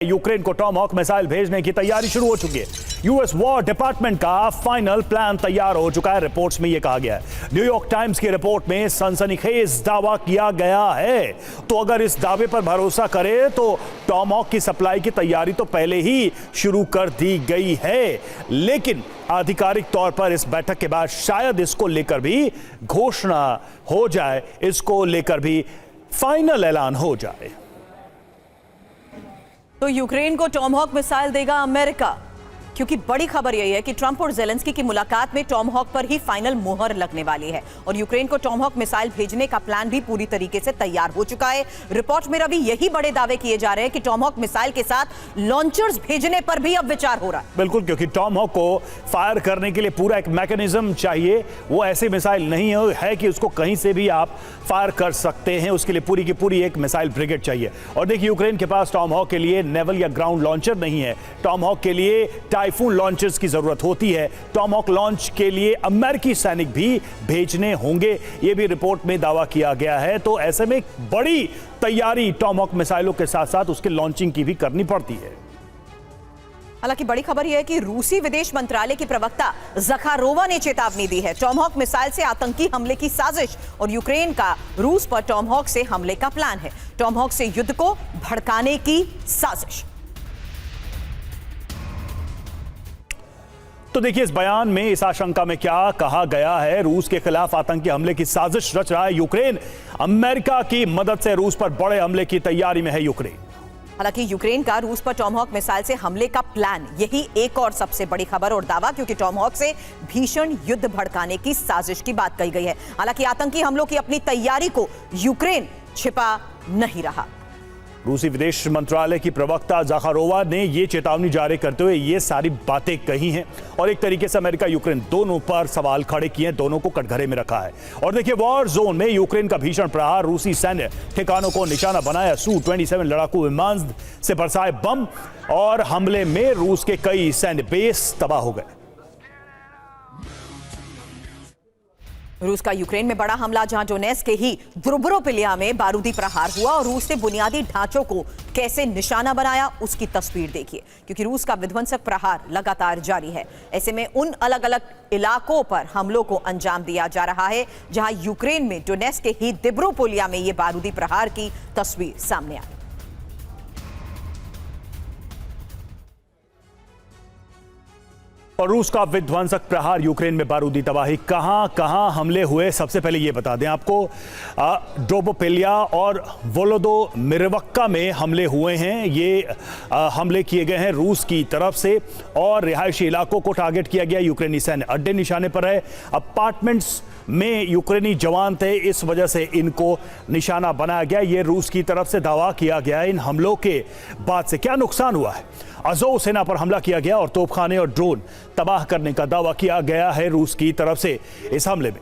Ukraine को Tomahawk missile भेजने की तैयारी शुरू हो चुकी है। यूएस वॉर डिपार्टमेंट का फाइनल प्लान तैयार हो चुका है। रिपोर्ट्स में यह कहा गया है, न्यूयॉर्क टाइम्स की रिपोर्ट में सनसनीखेज दावा किया गया है। तो अगर इस दावे पर भरोसा करें तो टॉमहॉक की सप्लाई की तैयारी तो पहले ही शुरू कर दी गई है, लेकिन आधिकारिक तौर पर इस बैठक के बाद शायद इसको लेकर भी घोषणा हो जाए, इसको लेकर भी फाइनल ऐलान हो जाए। तो यूक्रेन को टॉमहॉक मिसाइल देगा अमेरिका, क्योंकि बड़ी खबर यही है कि ट्रंप और ज़ेलेंस्की की मुलाकात में टॉमहॉक पर ही फाइनल मुहर लगने वाली है और यूक्रेन को टॉमहॉक मिसाइल भेजने का प्लान भी पूरी तरीके से तैयार हो चुका है। रिपोर्ट में रवि यही बड़े दावे किए जा रहे हैं कि टॉमहॉक मिसाइल के साथ लॉन्चर्स भेजने पर भी अब विचार हो रहा है। बिल्कुल, क्योंकि टॉमहॉक को फायर करने के लिए पूरा एक मैकेनिज्म चाहिए। वो ऐसी मिसाइल नहीं है कि उसको कहीं से भी आप फायर कर सकते हैं, उसके लिए पूरी की पूरी एक मिसाइल ब्रिगेड चाहिए। और देखिए, यूक्रेन के पास टॉमहॉक के लिए नेवल या ग्राउंड लॉन्चर नहीं है। टॉमहॉक के लिए टाइफून लॉन्चर्स की जरूरत होती है। टॉमहॉक लॉन्च के लिए अमेरिकी सैनिक भी भेजने होंगे, यह भी रिपोर्ट में दावा किया गया है। तो ऐसे में बड़ी तैयारी टॉमहॉक मिसाइलों के साथ साथ उसके लॉन्चिंग की भी करनी पड़ती है। हालांकि बड़ी खबर यह है कि रूसी विदेश मंत्रालय की प्रवक्ता ज़खारोवा ने चेतावनी दी है। टॉमहॉक मिसाइल से आतंकी हमले की साजिश और यूक्रेन का रूस पर टॉमहॉक से हमले का प्लान है। टॉमहॉक से युद्ध को भड़काने की साजिश। तो देखिए, इस बयान में इस आशंका में क्या कहा गया है, रूस के खिलाफ आतंकी हमले की साजिश रच रहा है यूक्रेन। अमेरिका की मदद से रूस पर बड़े हमले की तैयारी में है यूक्रेन। हालांकि यूक्रेन का रूस पर टॉमहॉक मिसाइल से हमले का प्लान, यही एक और सबसे बड़ी खबर और दावा, क्योंकि टॉमहॉक से भीषण युद्ध भड़काने की साजिश की बात कही गई है। हालांकि आतंकी हमलों की अपनी तैयारी को यूक्रेन छिपा नहीं रहा। रूसी विदेश मंत्रालय की प्रवक्ता ज़खारोवा ने यह चेतावनी जारी करते हुए ये सारी बातें कही हैं और एक तरीके से अमेरिका यूक्रेन दोनों पर सवाल खड़े किए हैं, दोनों को कटघरे में रखा है। और देखिए, वॉर जोन में यूक्रेन का भीषण प्रहार, रूसी सैन्य ठिकानों को निशाना बनाया, Su-27 लड़ाकू विमान से बरसाए बम और हमले में रूस के कई सैन्य बेस तबाह हो गए। रूस का यूक्रेन में बड़ा हमला, जहां डोनेत्स्क के ही द्रुबरोपिलिया में बारूदी प्रहार हुआ और रूस ने बुनियादी ढांचों को कैसे निशाना बनाया, उसकी तस्वीर देखिए, क्योंकि रूस का विध्वंसक प्रहार लगातार जारी है। ऐसे में उन अलग अलग इलाकों पर हमलों को अंजाम दिया जा रहा है, जहां यूक्रेन में डोनेत्स्क के ही द्रुबरोपिलिया में यह बारूदी प्रहार की तस्वीर सामने आई। और रूस का विध्वंसक प्रहार, यूक्रेन में बारूदी तबाही, कहां कहां हमले हुए, सबसे पहले यह बता दें आपको। ड्रोबोपिलिया और वोलोदोमिरवक्का में हमले हुए हैं। ये हमले किए गए हैं रूस की तरफ से और रिहायशी इलाकों को टारगेट किया गया। यूक्रेनी सैन्य अड्डे निशाने पर है। अपार्टमेंट्स में यूक्रेनी जवान थे, इस वजह से इनको निशाना बनाया गया। ये रूस की तरफ से दावा किया गया। इन हमलों के बाद से क्या नुकसान हुआ है? अज़ोव सेना पर हमला किया गया और तोपखाने और ड्रोन तबाह करने का दावा किया गया है रूस की तरफ से इस हमले में।